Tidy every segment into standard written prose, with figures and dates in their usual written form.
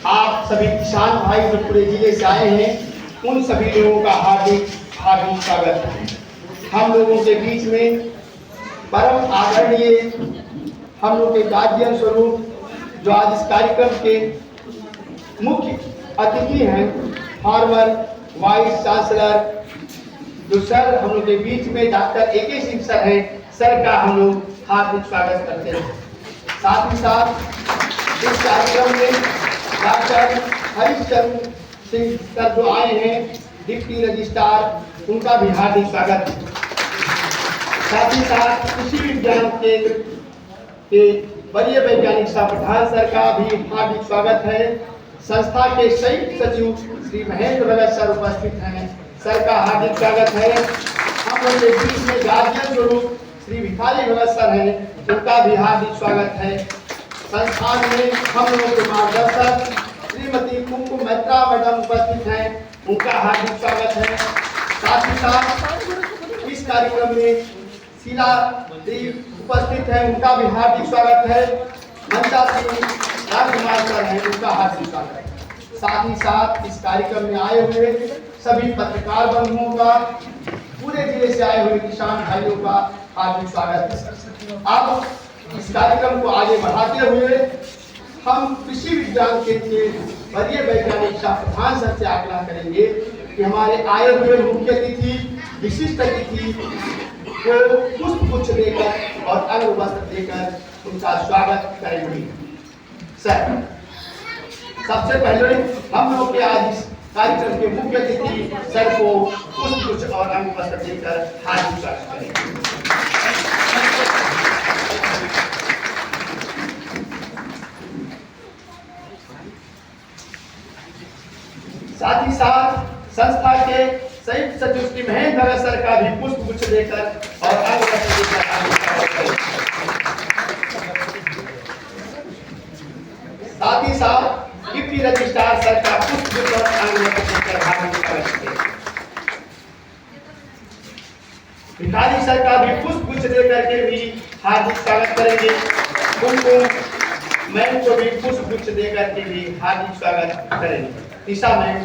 आप सभी किसान भाई जो पूरे जिले से आए हैं, उन सभी लोगों का हार्दिक हार्दिक स्वागत है। हम लोगों के बीच में परम आदरणीय हम लोग के गार्जियन स्वरूप जो आज इस कार्यक्रम के मुख्य अतिथि हैं, फॉर्मर वाइस चांसलर जो सर हम लोग के बीच में डॉक्टर AK सिंह सर हैं, सर का हम लोग हार्दिक स्वागत करते हैं। साथ ही साथ इस कार्यक्रम में डॉक्टर हरिश्चंद्र सिंह सर जो आए हैं, डिप्टी रजिस्ट्रार, उनका भी हार्दिक स्वागत है। साथ ही साथ कृषि विज्ञान केंद्र के वरीय वैज्ञानिक सह प्रधान सर का भी हार्दिक स्वागत है। संस्था के संयुक्त सचिव श्री महेंद्र भगत सर उपस्थित हैं, सर का हार्दिक स्वागत है। हम लोग के बीच में गार्जियन स्वरूप श्री भिखारी भगत सर हैं, उनका भी हार्दिक स्वागत है। संस्थान में हम लोगों के मार्गदर्शक श्रीमती कुमकुम मैत्रा मैडम उपस्थित हैं, उनका हार्दिक स्वागत है। साथ ही साथ इस कार्यक्रम में शीला जी उपस्थित हैं, उनका भी हार्दिक स्वागत है। मंचा सिंह राजकुमार सर हैं, उनका हार्दिक स्वागत है। साथ ही साथ इस कार्यक्रम में आए हुए सभी पत्रकार बंधुओं का, पूरे जिले से आए हुए किसान भाइयों का हार्दिक स्वागत है। अब इस कार्यक्रम को आगे बढ़ाते हुए हम कृषि विज्ञान केंद्र के वरीय वैज्ञानिक सह प्रधान सर से आग्रह करेंगे कि हमारे आए हुए मुख्य अतिथि, विशिष्ट अतिथि को पुष्प गुच्छ देकर और अंग वस्त्र देकर उनका स्वागत करेंगे। सर, सबसे पहले हम लोग के आज इस कार्यक्रम के मुख्य अतिथि सर को पुष्प गुच्छ और अंग वस्त्र देकर हार्दिक स्वागत करेंगे। साथ ही साथ संस्था के संयुक्त सचिव श्री महेंद्र भगत सर का भी पुष्प गुच्छ देकर और अंग वस्त्र देकर हार्दिक स्वागत करेंगे। साथ ही साथ डिप्टी रजिस्ट्रार सर का पुष्प गुच्छ और अंग वस्त्र देकर हार्दिक स्वागत करेंगे। भिखारी सर का भी पुष्प गुच्छ देकर के भी हार्दिक स्वागत करेंगे। कुमकुम मैम को भी पुष्प गुच्छ देकर के भी हार्दिक स्वागत करेंगे। निशा मैम,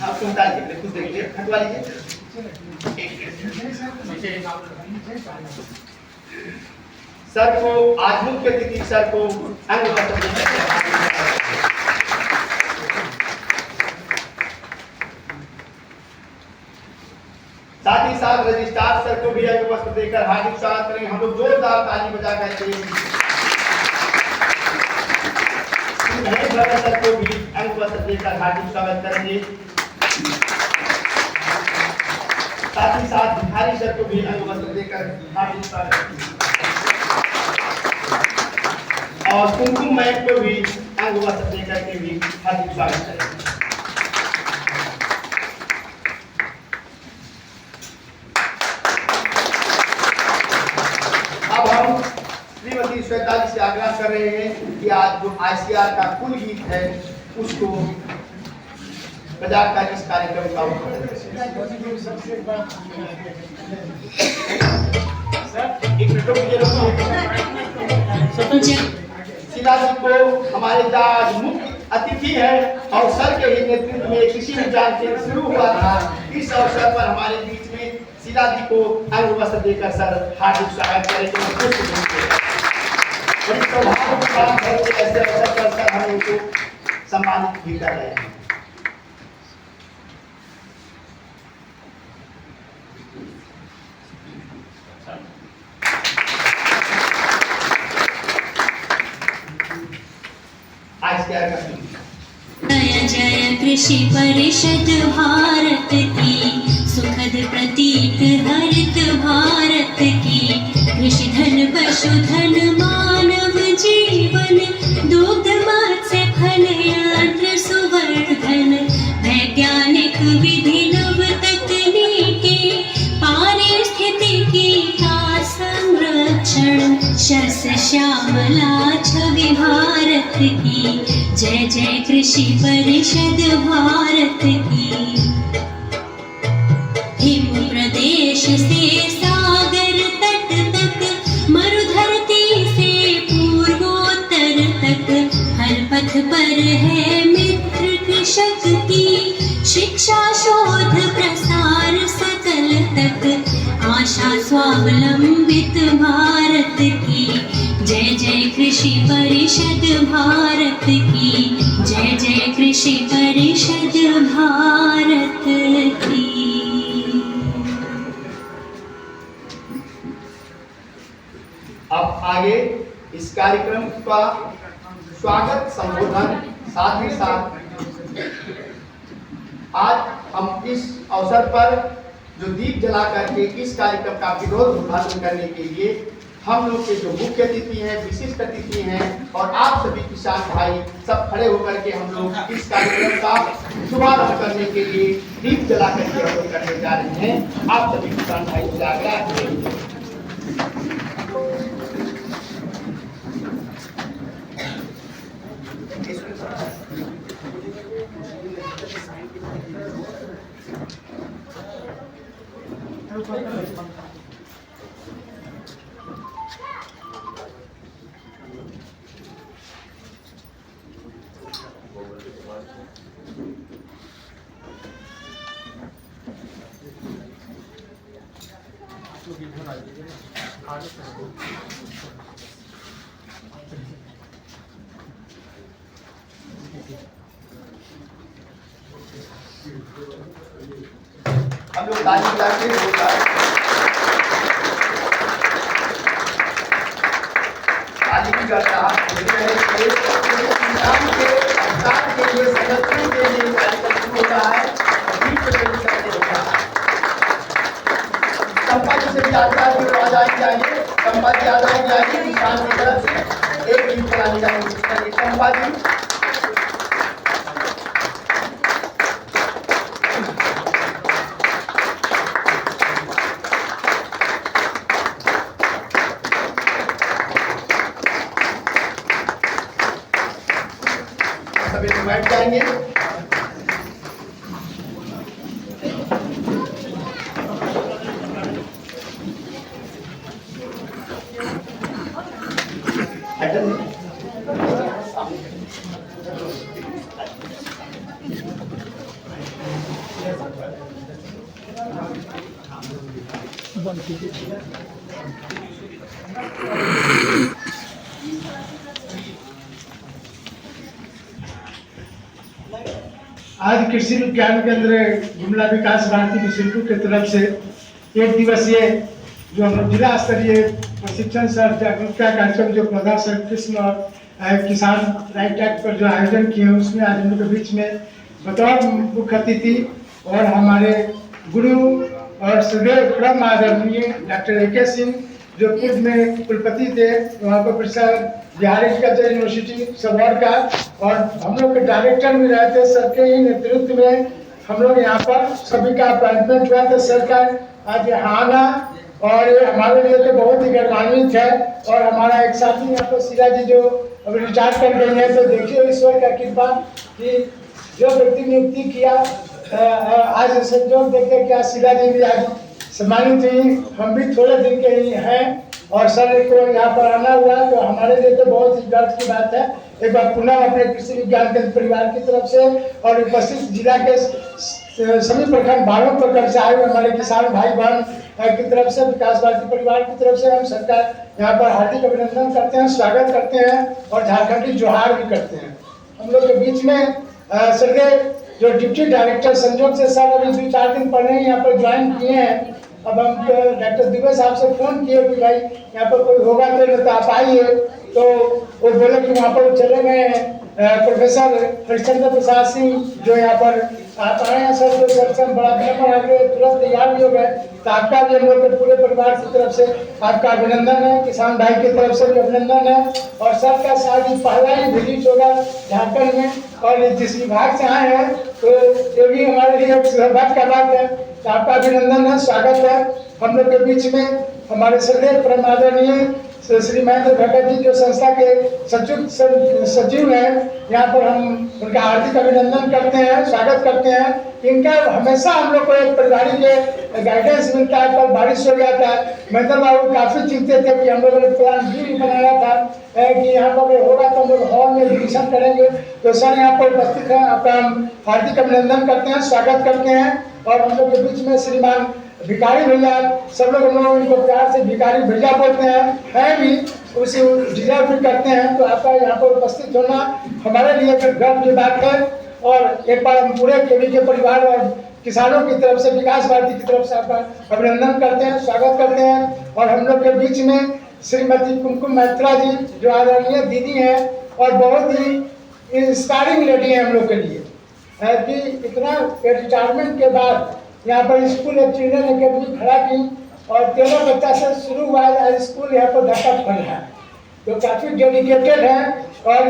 आप कुछ देखिए, हटवा लीजिए। सर को आज मुख्य अतिथि सर को अंग वस्त्र देकर साथ ही साथ रजिस्ट्रार सर को भी अंग वस्त्र देकर हार्दिक स्वागत करेंगे। हम लोग जोरदार ताली बजा करके सर को भी अंग वस्त्र देकर हार्दिक स्वागत करेंगे। साथ ही साथ भिखारी सर को भी अंग वस्त्र देकर हार्दिक स्वागत करेंगे और कुमकुम मैम को भी अंग वस्त्र देकर के भी हार्दिक स्वागत करेंगे। अब हम श्रीमती श्वेता जी से आग्रह कर रहे हैं कि आज जो ICR का कुल गीत है उसको बजाकर इस कार्यक्रम का उद्घाटन करें। शीला जी को हमारे आज मुख्य अतिथि है और सर के ही नेतृत्व में कृषि विज्ञान केंद्र शुरू हुआ था। इस अवसर पर हमारे बीच में शीला जी को अंग वस्त्र देकर सर हार्दिक स्वागत करेंगे। बड़ी सौभाग्य की बात है कि ऐसे अवसर पर सर हम उनको सम्मानित भी कर रहे हैं। जय जय कृषि परिषद भारत की, सुखद प्रतीक हरित भारत की। कृषि धन पशुधन मानव जीवन, दुग्ध मत्स्य फल यंत्र सुवर्धन। वैज्ञानिक विधि नव तकनीकी, पारिस्थितिकी का संरक्षण। शस्य श्यामला छवि भारत की, जय जय कृषि परिषद भारत की। हिम प्रदेश से सागर तट तक, मरुधरती से पूर्वोत्तर तक, हर पथ पर है मित्र कृषक की, शिक्षा शोध प्रसार सकल तक, आशा स्वावलंबित भारत की। जय जय कृषि परिषद भारत की, जय जय कृषि परिषद भारत की। अब आगे इस कार्यक्रम का स्वागत संबोधन साथ ही साथ आज हम इस अवसर पर जो दीप जला करके इस कार्यक्रम का विरोध उद्घाटन करने के लिए हम लोग के जो मुख्य अतिथि हैं, विशिष्ट अतिथि हैं और आप सभी किसान भाई सब खड़े होकर के हम लोग इस कार्यक्रम का शुभारंभ करने के लिए दीप जला करके हम लोग करने जा रहे हैं। आप सभी किसान भाई को आग्रह हम लोग ताली बजा के ताली भी करता है किसान के अधिकार के लिए, संरक्षण के लिए कार्यक्रम शुरू होता है। संपा जी से भी आजाद की आवाज आई जाएगी, संपा जी आजाद जाएगी किसान की तरफ से एक गीत चलाने जाएंगे। संपा जी सभी लोग बैठ जाएंगे। आज कृषि विज्ञान केंद्र गुमला विकास भारती बिशनपुर की तरफ से एक दिवसीय जो जिला स्तरीय प्रशिक्षण सह जागरूकता कार्यक्रम जो प्रधान कृषि और किसान राइट एक्ट पर जो आयोजन किए हैं उसमें आज हम लोग के बीच में बतौर मुख्य अतिथि और हमारे गुरु और सदैव परम आदरणीय डॉक्टर ए.के. सिंह जो पूर्व में कुलपति थे वहाँ पर professor Bihar agriculture university Sabour का, और हम लोग के डायरेक्टर भी रहे थे। सर के ही नेतृत्व में हम लोग यहाँ पर सभी का अपॉइंटमेंट हुआ था। सर का आज यहाँ आना और ये हमारे लिए तो बहुत ही गौरवान्वित है। और हमारा एक साथी यहाँ पर शीला जी जो अब रिटायर कर गई है, तो देखिए ईश्वर का कृपा कि जो व्यक्ति नियुक्ति किया आज संजोग देखते क्या शीला जी भी आज सम्मानित हुई। हम भी थोड़े दिन के ही हैं और सर को यहाँ पर आना हुआ तो हमारे लिए तो बहुत ही गर्व की बात है। एक बार पुनः अपने कृषि विज्ञान केंद्र परिवार की तरफ से और उपस्थित जिला के सभी प्रखंड 12 प्रखंड से आए हुए हमारे किसान भाई बहन की तरफ से, विकास भारती परिवार की तरफ से हम सरकार यहाँ पर हार्दिक अभिनंदन करते हैं, स्वागत करते हैं और झारखंडी जोहार भी करते हैं। हम लोग के बीच में सर जो डिप्टी डायरेक्टर संजोग से सर अभी 2-4 दिन पहले ही यहाँ पर ज्वाइन किए हैं। अब हम डॉक्टर दुबे साहब से फोन किए कि भाई यहाँ पर कोई होगा तो आप आइए, तो वो बोले कि वहाँ पर चले गए हैं प्रोफेसर हरिश्चंद्र प्रसाद सिंह जो यहाँ पर आप आए हैं सर, तो सर से हम बड़ा नंबर आ गए, तुरंत तैयार भी हो गए। तो आपका भी हम लोग के पूरे परिवार की तरफ से आपका अभिनंदन है, किसान भाई की तरफ से भी अभिनंदन है। और सर का शायद ही पहला ही विजिट होगा झारखंड में, और जिस विभाग से आए हैं तो ये भी हमारे लिए एक सौभाग्य का बात है। तो आपका अभिनंदन है, स्वागत है। हम लोग के बीच में हमारे सदैव परम आदरणीय श्री महेंद्र भगत जी जो संस्था के सचिव हैं, यहाँ पर हम उनका हार्दिक अभिनंदन करते हैं, स्वागत करते हैं। इनका हमेशा हम लोग को एक परिवारी के गाइडेंस मिलता है। कल बारिश हो गया था, महेंद्र बाबू काफी चिंतित थे कि हम लोगों ने प्लान भी बनाया था कि यहाँ पर होगा तो हम लोग हॉल में एडमिशन करेंगे। तो सर यहाँ पर उपस्थित हैं, आपका हम हार्दिक अभिनंदन करते हैं, स्वागत करते हैं। और हम लोग के बीच में श्रीमान भिखारी भैया, सब लोग हम लोग इनको प्यार से भिखारी भैया बोलते हैं भी, उसे डिजर्व भी करते हैं। तो आपका यहाँ पर उपस्थित होना हमारे लिए गर्व की बात है। और एक बार हम पूरे केवी के परिवार और किसानों की तरफ से, विकास भारती की तरफ से आपका अभिनंदन करते हैं, स्वागत करते हैं। और हम लोग के बीच में श्रीमती कुमकुम मैत्रा जी जो आदरणीय दीदी हैं और बहुत ही इंस्पायरिंग लेडी हैं हम लोग के लिए, कि इतना रिटायरमेंट के बाद यहाँ पर स्कूल चिल्ड्रन अकेडमी खड़ा की और 13 बच्चा से शुरू हुआ है स्कूल यहाँ पर धक्का खोल रहा है। तो काफ़ी डेडिकेटेड है और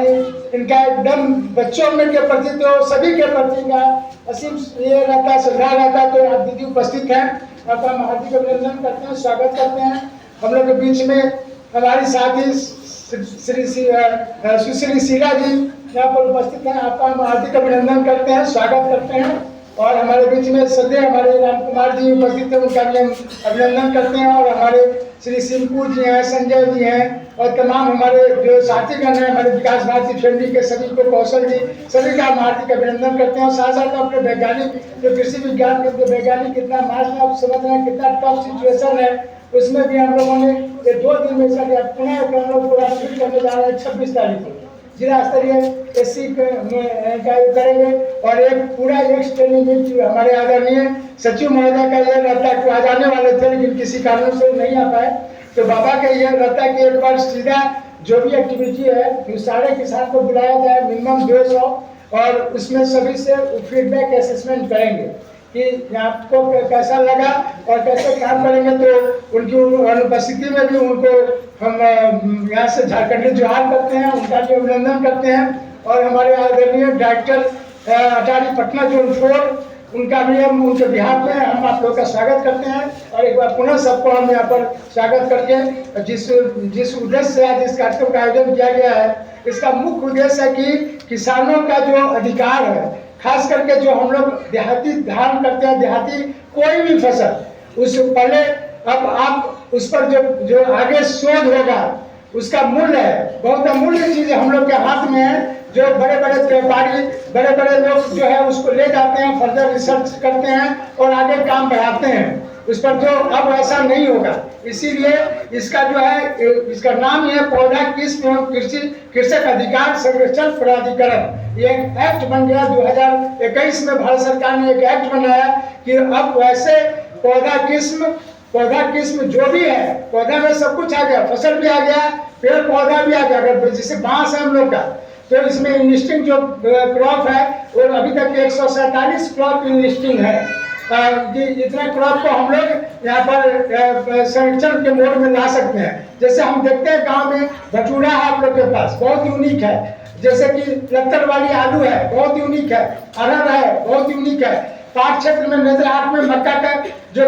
इनका एकदम बच्चों में के प्रति तो सभी के प्रति का असीम ये रहता, श्रद्धा रहता। तो आप दीदी उपस्थित हैं, आपका हम हार्दिक अभिनंदन करते हैं, स्वागत करते हैं। हम लोग के बीच में हमारी साथी सुश्री शीला जी यहाँ पर उपस्थित हैं, आपका हम हार्दिक अभिनंदन करते हैं, स्वागत करते हैं। और हमारे बीच में सदैव हमारे राम कुमार जी उपस्थित हैं, उनका भी हम अभिनंदन करते हैं। और हमारे श्री सिंहपुर जी हैं, संजय जी हैं और तमाम हमारे जो साथीगण हैं, हमारे विकास भारती फैमिली के सभी को, कौशल जी, सभी का हम हार्दिक अभिनंदन करते हैं। और साथ साथ अपने वैज्ञानिक जो कृषि विज्ञान के वैज्ञानिक कितना मार्च में आप समझ रहे हैं कितना टफ सिचुएशन है, उसमें भी हम लोगों ने ये 2 दिन में पुनः हम लोग पूरा शुरू करने जा रहे हैं 26 तारीख को जिला स्तरीय एससी करेंगे। और एक पूरा एक ट्रेनिंग में हमारे आदरणीय सचिव महोदय का यह रहता है कि आज आने वाले थे लेकिन किसी कारणों से नहीं आ पाए। तो बाबा का यह रहता है कि एक बार सीधा जो भी एक्टिविटी है सारे किसान को बुलाया जाए, मिनिमम 200, और उसमें सभी से फीडबैक असेसमेंट करेंगे कि आपको कैसा लगा और कैसे काम करेंगे। तो उनकी अनुपस्थिति में भी उनको हम यहाँ से झारखंडी जोहार करते हैं, उनका भी अभिनंदन करते हैं। और हमारे आदरणीय डायरेक्टर अटारी पटना जोन 4, उनका भी हम उनके बिहार में हम आप लोगों का स्वागत करते हैं। और एक बार पुनः सबको हम यहाँ पर स्वागत करके जिस उद्देश्य से आज इस कार्यक्रम का आयोजन किया गया है, इसका मुख्य उद्देश्य है कि किसानों का जो अधिकार है, खास करके जो हम लोग देहाती धान करते हैं, देहाती कोई भी फसल, उस पहले अब आप उस पर जो आगे शोध होगा उसका मूल्य है, बहुत अमूल्य चीज हम लोग के हाथ में है। जो बड़े बड़े व्यापारी, बड़े बड़े लोग जो है उसको ले जाते हैं, फर्दर रिसर्च करते हैं और आगे काम बढ़ाते हैं उस पर, जो अब ऐसा नहीं होगा। इसीलिए इसका जो है इसका नाम है पौधा किस्म एवं कृषक अधिकार संरक्षण प्राधिकरण। ये एक्ट बन गया 2021 में, भारत सरकार ने एक एक्ट बनाया कि अब वैसे पौधा किस्म जो भी है, पौधा में सब कुछ आ गया, फसल भी आ गया, पेड़ पौधा भी आ गया। अगर जैसे बांस है हम लोग का, तो इसमें इनलिस्टिंग जो क्रॉप है वो अभी तक 147 क्रॉप इनलिस्टिंग है। इतना क्रॉप को हम लोग यहाँ पर संरक्षण के मोड में ला सकते हैं। जैसे हम देखते हैं गांव में भटूरा है आप लोग के पास, बहुत यूनिक है। जैसे कि लत्तर वाली आलू है, बहुत यूनिक है। अरहर है, बहुत यूनिक है। पाक क्षेत्र में नेत्रहाट में मक्का का जो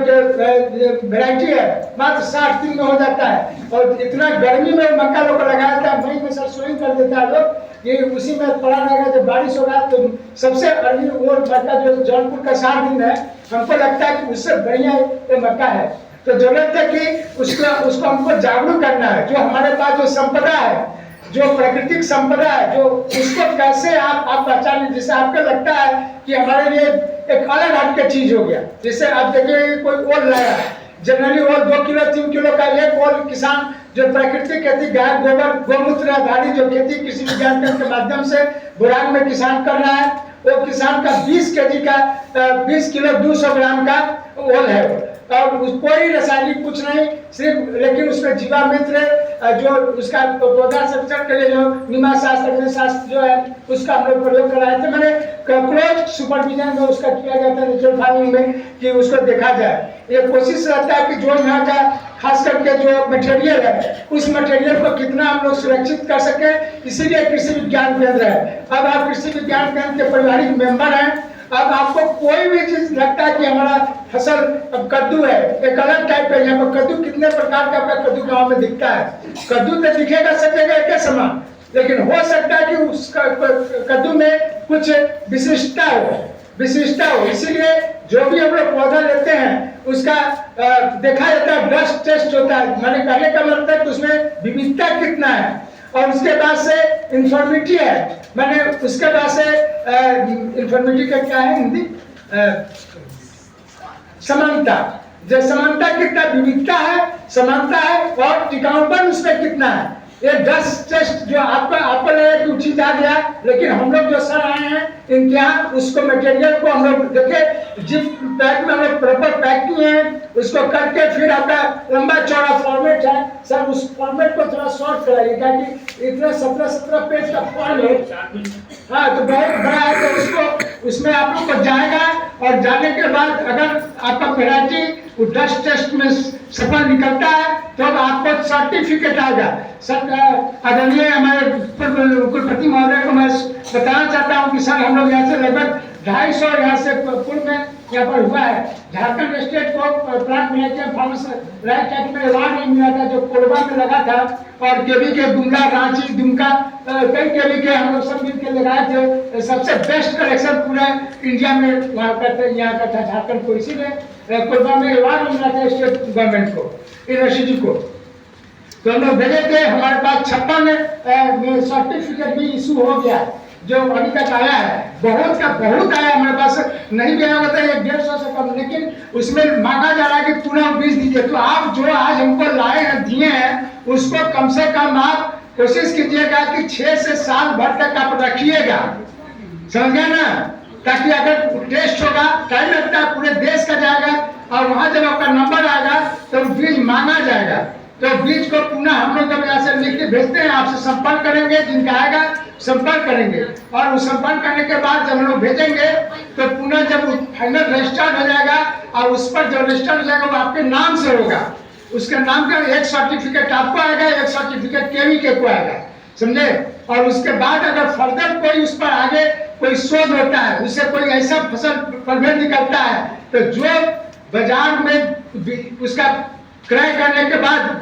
वेराइटी है मात्र 60 दिन में हो जाता है। और इतना गर्मी में मक्का लोग को लगाया था, मई में सरसोई कर देता है लोग, ये उसी में पड़ा रहेगा। जब बारिश होगा तो सबसे अर्ली वो मक्का जो जौनपुर का 60 दिन है, हमको लगता है कि उससे बढ़िया ये मक्का है। तो जरूरत है कि उसको हमको जागरूक करना है। जो हमारे पास जो संपदा है, जो प्राकृतिक संपदा है, जो उसको कैसे आप पहचानें, जिससे आपको लगता है कि हमारे लिए एक अलग हट के चीज हो गया। जैसे आप देखिए कोई ओल लाया है, जनरली ओल 2 किलो 3 किलो का एक ओल किसान जो प्राकृतिक खेती, गाय गोबर गोमूत्र आधारित जो खेती कृषि विज्ञान केंद्र के माध्यम से बुरान में किसान कर रहा है, वो किसान का 20 केजी का 20 किलो 200 ग्राम का ओल है। और कोई रासायनिक कुछ नहीं, सिर्फ लेकिन उसमें जीवामृत जो उसका पौधा संरक्षण के लिए जो निमाशास्त्र जो है उसका हम लोग प्रयोग कराए थे। मैंने क्लोज सुपरविजन में उसका किया गया था नेचुरल फार्मिंग में, कि उसको देखा जाए। ये कोशिश रहता है कि जो यहाँ का खास करके जो मटेरियल है, उस मटेरियल को कितना हम लोग सुरक्षित कर सके। इसीलिए कृषि विज्ञान केंद्र है। अब आप कृषि विज्ञान केंद्र के पारिवारिक मेंबर हैं अब आपको कोई भी चीज लगता है कि हमारा फसल अब कद्दू है, एक अलग टाइप का, यहाँ पर कद्दू कितने प्रकार का आपका कद्दू गाँव में दिखता है। कद्दू तो दिखेगा सब जगह एक समान, लेकिन हो सकता है कि उस कद्दू में कुछ विशिष्टता हो। इसीलिए जो भी हम लोग पौधा लेते हैं उसका देखा जाता है, ब्लड टेस्ट होता है। मैंने कहने का मतलब है कि उसमें विविधता कितना है, और उसके बाद से इंफॉर्मिटी है। मैंने उसके बाद से इंफॉर्मिटी का क्या है हिंदी, समानता। जो समानता कितना, विविधता है, समानता है, और टिकाऊपन उसमें कितना है। ये 10 टेस्ट जो आपको लगा कि उठी जा गया, लेकिन हम लोग जो सर आए हैं इनके यहाँ उसको मटेरियल को हम लोग देखे, जिप पैक में हम लोग प्रॉपर पैक किए हैं, उसको करके फिर आपका लंबा चौड़ा फॉर्मेट है सर, उस फॉर्मेट को थोड़ा शॉर्ट कराइए, ताकि इतना 17 पेज का फॉर्म है, हाँ तो बहुत बड़ा है, तो उसको उसमें आप लोग को जाएगा, और जाने के बाद अगर आपका वैरायटी वो 10 टेस्ट में सफल निकलता है तो अब आपको सर्टिफिकेट आएगा। सर आदरणीय हमारे कुलपति महोदय को मैं बताना चाहता हूँ कि सर हम लोग यहाँ से लगभग 250 यहाँ से पूर्व में यहाँ पर हुआ है। झारखंड स्टेट को plant manager farmers right act में अवार्ड नहीं मिला था, जो कोलबा में लगा था, और केवी के गुमला, रांची, दुमका, कई केवी के हम लोग सब मिल के लगाए थे। सबसे बेस्ट कलेक्शन पूरा इंडिया में वहाँ का था, यहाँ का था झारखंड को, इसीलिए कोलबा में अवार्ड मिला था स्टेट गवर्नमेंट को, यूनिवर्सिटी को। तो हम लोग भेजे थे, हमारे पास 56 सर्टिफिकेट भी इशू हो गया, जो अभी तक आया है। बहुत का बहुत आया हमारे पास, नहीं भी आया होता है 150 से कम, लेकिन उसमें मांगा जा रहा है कि पूरा बीज दीजिए। तो आप जो आज हमको लाए हैं, दिए हैं, उसको कम से कम आप कोशिश कीजिएगा कि 6 से 7 भर तक आप रखिएगा, समझ गए ना, ताकि अगर टेस्ट होगा, टाइम लगता है, पूरे देश का जाएगा, और वहां जब आपका नंबर आएगा तो बीज मांगा जाएगा। तो बीज को पुनः हम लोग जब यहाँ से लिख के भेजते हैं, आपसे संपर्क करेंगे, जिनका आएगा संपर्क करेंगे, और उस संपर्क करने के बाद जब हम लोग भेजेंगे तो पुनः जब फाइनल रजिस्टर्ड हो जाएगा, और उस पर जब रजिस्टर्ड हो जाएगा वो आपके नाम से होगा, उसके नाम का एक सर्टिफिकेट आपको आएगा, एक सर्टिफिकेट केवी के को आएगा, समझे। और उसके बाद अगर फर्दर कोई उस पर आगे कोई शोध होता है, उससे कोई ऐसा फसल प्रभेद निकलता है, तो जो बाजार में उसका क्रय करने के बाद,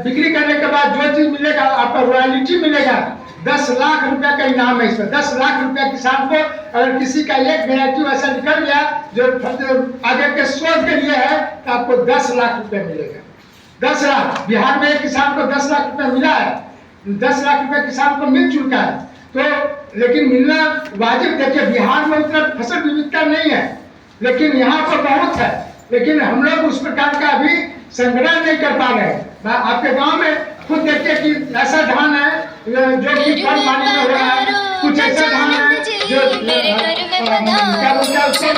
बिक्री करने के बाद जो चीज मिलेगा, आपका रॉयल्टी मिलेगा, 10 लाख रुपया का इनाम है इसमें। 10 लाख रुपया किसान को, अगर किसी का एक वेराइटी वैसा निकल गया जो आगे के शोध के लिए है, तो आपको 10 लाख रुपया मिलेगा। 10 लाख, बिहार में एक किसान को 10 लाख रुपया मिला है, 10 लाख रुपया किसान को मिल चुका है। तो लेकिन मिलना वाजिब, देखिए बिहार में उतना फसल विविधता नहीं है, लेकिन यहाँ पर बहुत है, लेकिन हम लोग उस प्रकार का अभी संग्रह नहीं कर पा रहे हैं। आपके गांव में खुद देखिए कि ऐसा धान है जो कि कम पानी में हो रहा है, कुछ ऐसा धान है जो क्या बोलते हैं उसको